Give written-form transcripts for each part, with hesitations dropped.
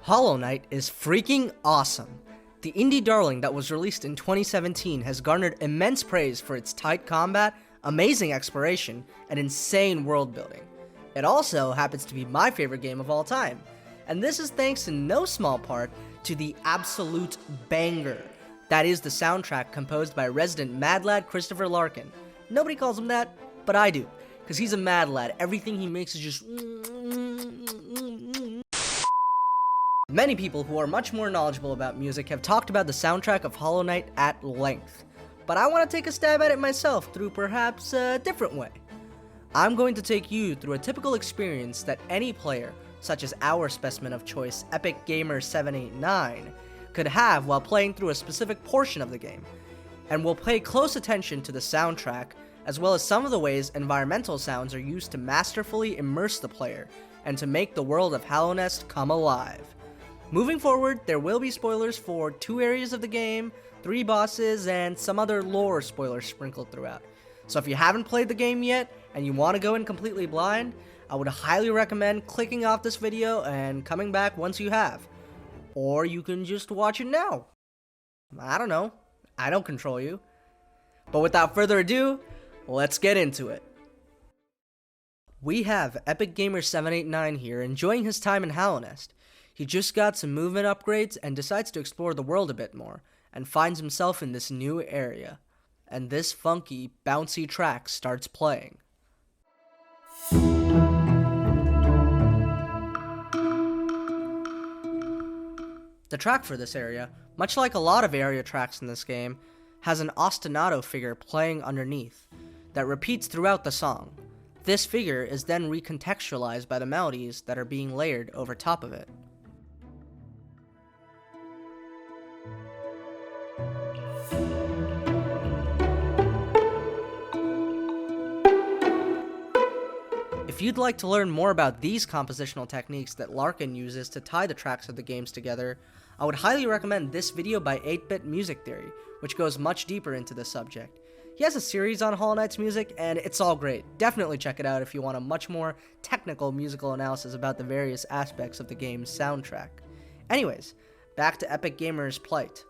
Hollow Knight is freaking awesome. The indie darling that was released in 2017 has garnered immense praise for its tight combat, amazing exploration, and insane world building. It also happens to be my favorite game of all time, and this is thanks in no small part to the absolute banger that is the soundtrack composed by resident mad lad Christopher Larkin. Nobody calls him that, but I do, because he's a mad lad. Everything he makes is just... Many people who are much more knowledgeable about music have talked about the soundtrack of Hollow Knight at length, but I want to take a stab at it myself through perhaps a different way. I'm going to take you through a typical experience that any player, such as our specimen of choice, Epic Gamer 789, could have while playing through a specific portion of the game, and we'll pay close attention to the soundtrack, as well as some of the ways environmental sounds are used to masterfully immerse the player, and to make the world of Hallownest come alive. Moving forward, there will be spoilers for 2 areas of the game, 3 bosses, and some other lore spoilers sprinkled throughout. So if you haven't played the game yet, and you want to go in completely blind, I would highly recommend clicking off this video and coming back once you have. Or you can just watch it now. I don't know. I don't control you. But without further ado, let's get into it. We have Epic Gamer 789 here enjoying his time in Hallownest. He just got some movement upgrades and decides to explore the world a bit more, and finds himself in this new area. And this funky, bouncy track starts playing. The track for this area, much like a lot of area tracks in this game, has an ostinato figure playing underneath that repeats throughout the song. This figure is then recontextualized by the melodies that are being layered over top of it. If you'd like to learn more about these compositional techniques that Larkin uses to tie the tracks of the games together, I would highly recommend this video by 8-Bit Music Theory, which goes much deeper into this subject. He has a series on Hollow Knight's music, and it's all great. Definitely check it out if you want a much more technical musical analysis about the various aspects of the game's soundtrack. Anyways, back to Epic Gamer's plight.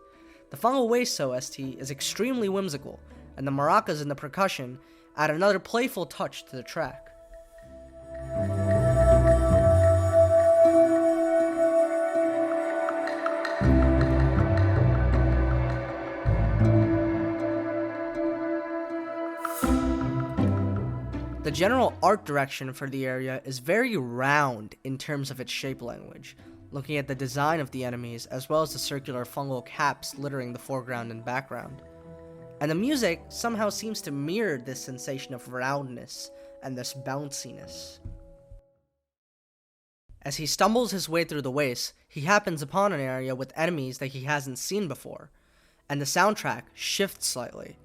The Fungal Waste OST is extremely whimsical, and the maracas and the percussion add another playful touch to the track. The general art direction for the area is very round in terms of its shape language, looking at the design of the enemies as well as the circular fungal caps littering the foreground and background. And the music somehow seems to mirror this sensation of roundness and this bounciness. As he stumbles his way through the wastes, he happens upon an area with enemies that he hasn't seen before, and the soundtrack shifts slightly.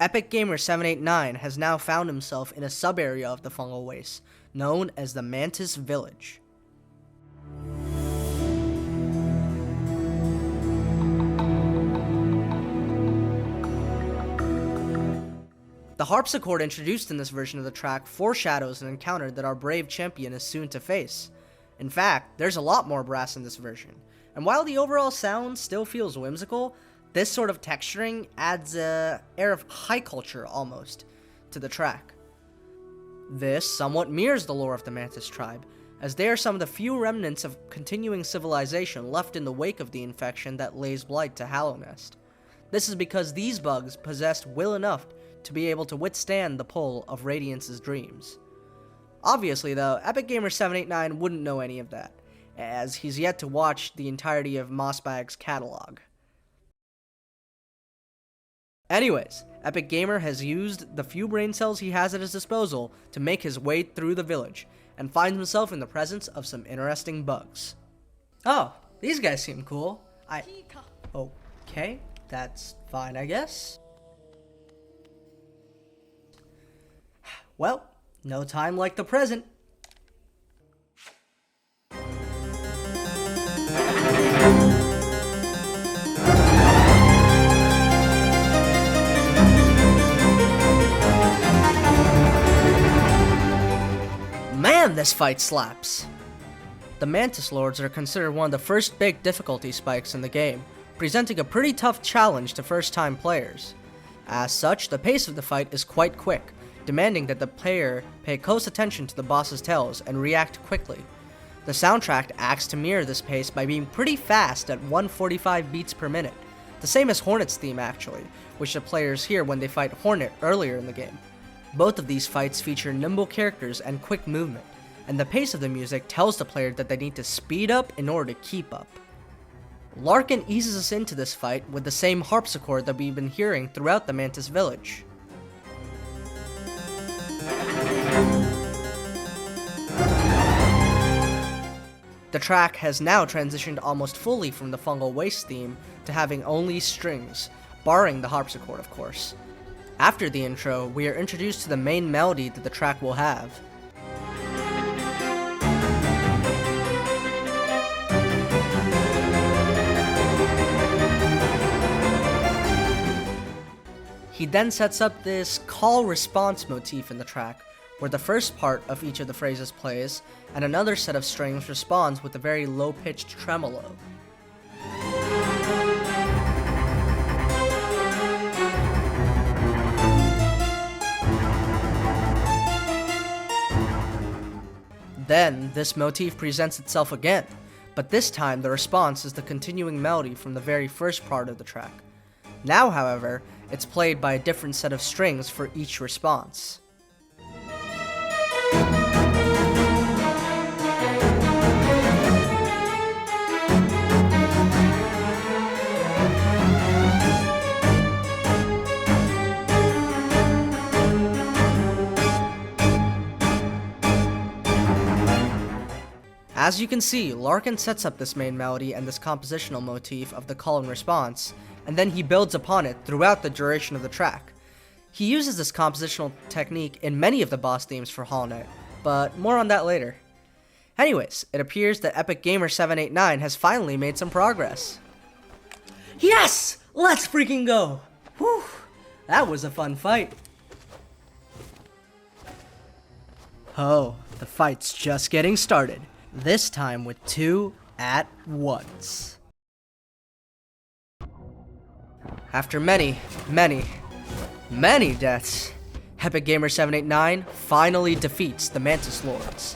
Epic Gamer 789 has now found himself in a sub-area of the fungal waste, known as the Mantis Village. The harpsichord introduced in this version of the track foreshadows an encounter that our brave champion is soon to face. In fact, there's a lot more brass in this version, and while the overall sound still feels whimsical, this sort of texturing adds an air of high culture, almost, to the track. This somewhat mirrors the lore of the Mantis tribe, as they are some of the few remnants of continuing civilization left in the wake of the infection that lays blight to Hallownest. This is because these bugs possessed will enough to be able to withstand the pull of Radiance's dreams. Obviously though, Epic Gamer 789 wouldn't know any of that, as he's yet to watch the entirety of Mossbag's catalog. Anyways, Epic Gamer has used the few brain cells he has at his disposal to make his way through the village, and finds himself in the presence of some interesting bugs. Oh, these guys seem cool. Okay, that's fine, I guess. Well, no time like the present. Man, this fight slaps. The Mantis Lords are considered one of the first big difficulty spikes in the game, presenting a pretty tough challenge to first-time players. As such, the pace of the fight is quite quick, demanding that the player pay close attention to the boss's tells and react quickly. The soundtrack acts to mirror this pace by being pretty fast at 145 beats per minute, the same as Hornet's theme actually, which the players hear when they fight Hornet earlier in the game. Both of these fights feature nimble characters and quick movement, and the pace of the music tells the player that they need to speed up in order to keep up. Larkin eases us into this fight with the same harpsichord that we've been hearing throughout the Mantis village. The track has now transitioned almost fully from the Fungal Waste theme to having only strings, barring the harpsichord of course. After the intro, we are introduced to the main melody that the track will have. He then sets up this call-response motif in the track, where the first part of each of the phrases plays, and another set of strings responds with a very low-pitched tremolo. Then, this motif presents itself again, but this time the response is the continuing melody from the very first part of the track. Now, however, it's played by a different set of strings for each response. As you can see, Larkin sets up this main melody and this compositional motif of the call and response, and then he builds upon it throughout the duration of the track. He uses this compositional technique in many of the boss themes for Hollow Knight, but more on that later. Anyways, it appears that Epic Gamer 789 has finally made some progress. Yes! Let's freaking go! Whew! That was a fun fight. Oh, the fight's just getting started. This time with two at once. After many deaths, Epic Gamer 789 finally defeats the Mantis Lords.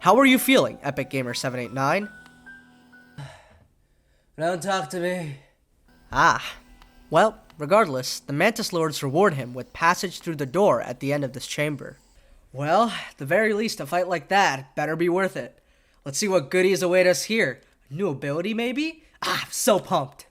How are you feeling, Epic Gamer 789? Don't talk to me. Well, regardless, the Mantis Lords reward him with passage through the door at the end of this chamber. Well, at the very least, a fight like that better be worth it. Let's see what goodies await us here. A new ability, maybe? I'm so pumped.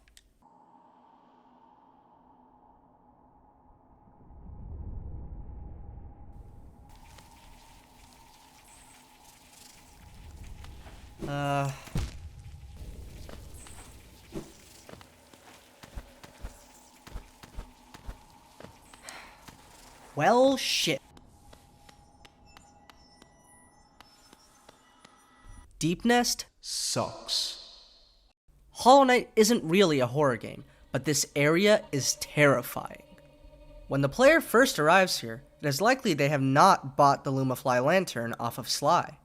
Well, shit. Deep Nest sucks. Hollow Knight isn't really a horror game, but this area is terrifying. When the player first arrives here, it is likely they have not bought the Lumafly lantern off of Sly.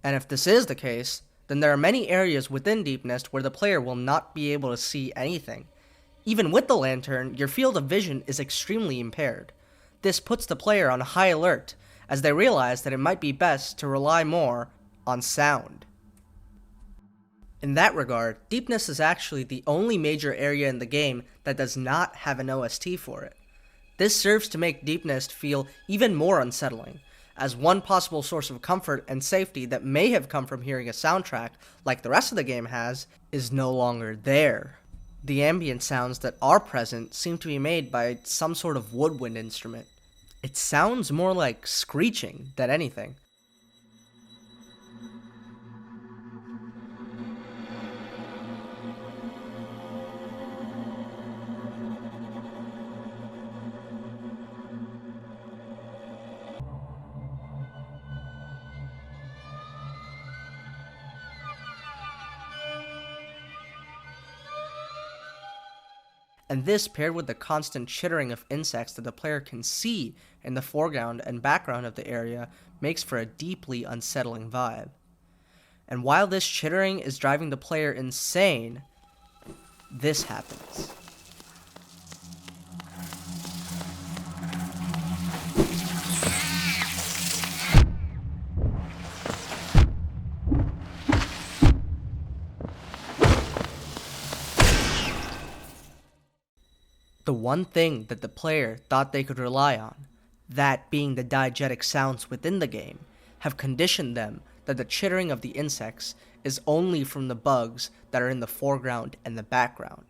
And if this is the case, then there are many areas within Deep Nest where the player will not be able to see anything. Even with the lantern, your field of vision is extremely impaired. This puts the player on high alert, as they realize that it might be best to rely more on sound. In that regard, Deep Nest is actually the only major area in the game that does not have an OST for it. This serves to make Deep Nest feel even more unsettling, as one possible source of comfort and safety that may have come from hearing a soundtrack, like the rest of the game has, is no longer there. The ambient sounds that are present seem to be made by some sort of woodwind instrument. It sounds more like screeching than anything. and this paired with the constant chittering of insects that the player can see in the foreground and background of the area makes for a deeply unsettling vibe. And while this chittering is driving the player insane, this happens. The one thing that the player thought they could rely on, that being the diegetic sounds within the game, have conditioned them that the chittering of the insects is only from the bugs that are in the foreground and the background.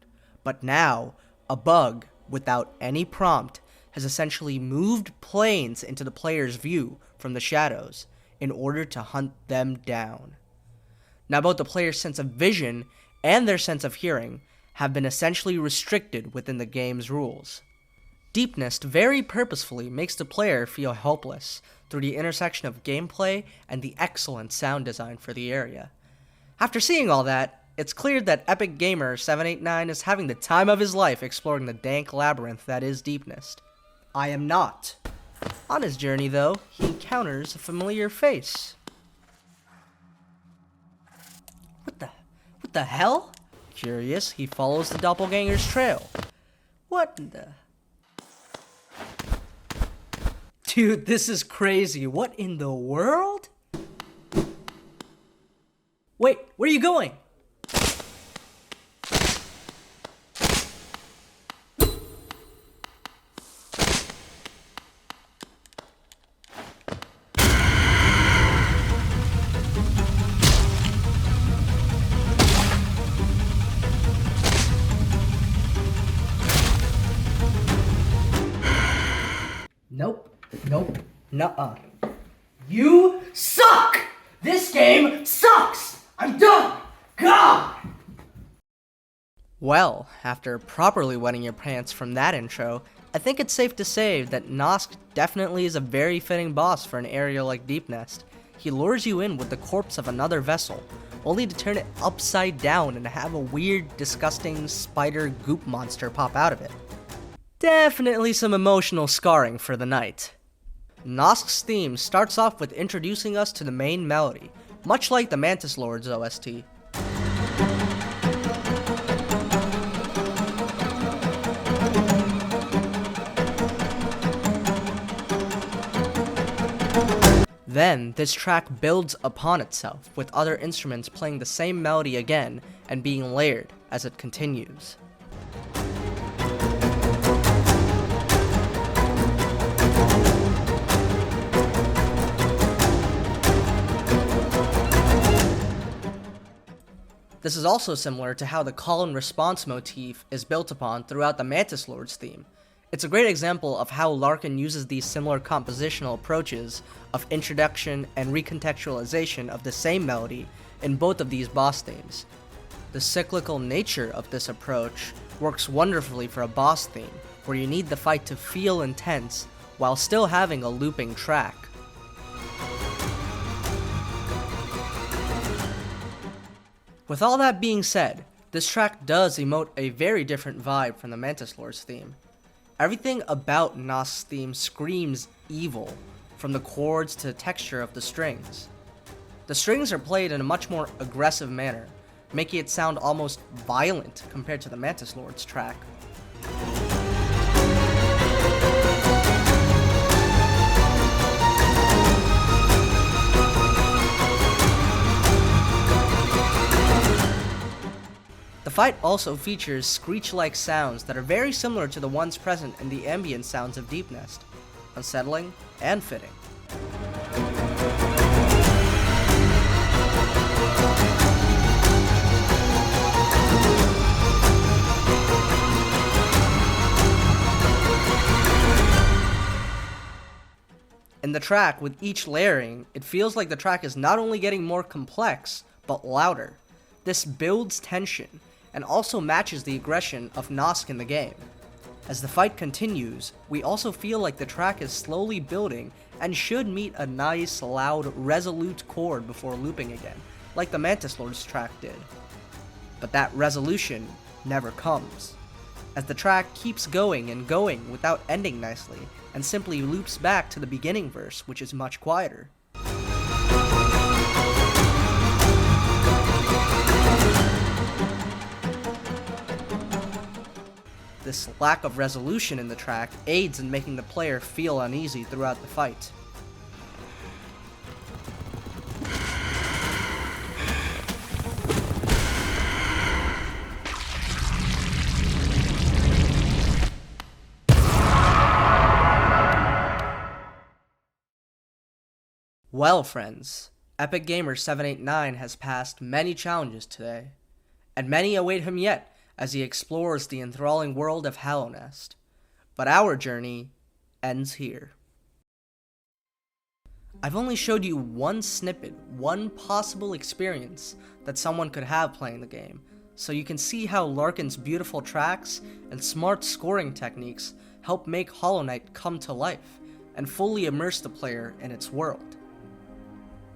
But now, a bug, without any prompt, has essentially moved planes into the player's view from the shadows in order to hunt them down. Now both the player's sense of vision and their sense of hearing have been essentially restricted within the game's rules. Deepnest very purposefully makes the player feel helpless through the intersection of gameplay and the excellent sound design for the area. After seeing all that, it's clear that Epic Gamer 789 is having the time of his life exploring the dank labyrinth that is Deepnest. I am not. On his journey, though, he encounters a familiar face. What the hell? Curious, he follows the doppelganger's trail. What in the... Dude, this is crazy. What in the world? Wait, where are you going? Nope, nuh-uh. You suck! This game sucks! I'm done! God! Well, after properly wetting your pants from that intro, I think it's safe to say that Nosk definitely is a very fitting boss for an area like Deepnest. He lures you in with the corpse of another vessel, only to turn it upside down and have a weird, disgusting spider goop monster pop out of it. Definitely some emotional scarring for the night. Nosk's theme starts off with introducing us to the main melody, much like the Mantis Lord's OST. Then, this track builds upon itself, with other instruments playing the same melody again and being layered as it continues. This is also similar to how the call and response motif is built upon throughout the Mantis Lord's theme. It's a great example of how Larkin uses these similar compositional approaches of introduction and recontextualization of the same melody in both of these boss themes. The cyclical nature of this approach works wonderfully for a boss theme, where you need the fight to feel intense while still having a looping track. With all that being said, this track does emote a very different vibe from the Mantis Lord's theme. Everything about Nosk's theme screams evil, from the chords to the texture of the strings. The strings are played in a much more aggressive manner, making it sound almost violent compared to the Mantis Lord's track. The fight also features screech-like sounds that are very similar to the ones present in the ambient sounds of Deepnest, unsettling and fitting. In the track, with each layering, it feels like the track is not only getting more complex, but louder. This builds tension, and also matches the aggression of Nosk in the game. As the fight continues, we also feel like the track is slowly building and should meet a nice, loud, resolute chord before looping again, like the Mantis Lord's track did. But that resolution never comes. as the track keeps going and going without ending nicely, and simply loops back to the beginning verse, which is much quieter. This lack of resolution in the track aids in making the player feel uneasy throughout the fight. Well, friends, Epic Gamer 789 has passed many challenges today, and many await him yet as he explores the enthralling world of Hallownest. But our journey ends here. I've only showed you one snippet, one possible experience that someone could have playing the game, so you can see how Larkin's beautiful tracks and smart scoring techniques help make Hollow Knight come to life and fully immerse the player in its world.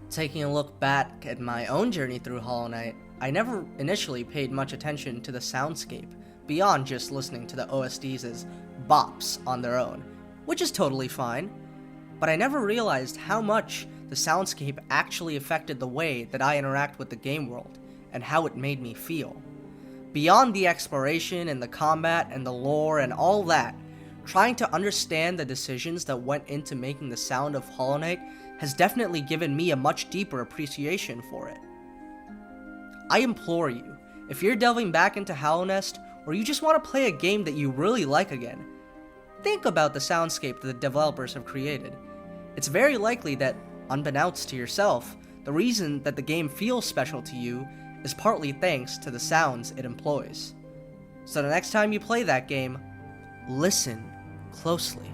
Taking a look back at my own journey through Hollow Knight, I never initially paid much attention to the soundscape, beyond just listening to the OSTs as bops on their own, which is totally fine, but I never realized how much the soundscape actually affected the way that I interact with the game world, and how it made me feel. Beyond the exploration and the combat and the lore and all that, trying to understand the decisions that went into making the sound of Hollow Knight has definitely given me a much deeper appreciation for it. I implore you, if you're delving back into Hallownest, or you just want to play a game that you really like again, think about the soundscape that the developers have created. It's very likely that, unbeknownst to yourself, the reason that the game feels special to you is partly thanks to the sounds it employs. So the next time you play that game, listen closely.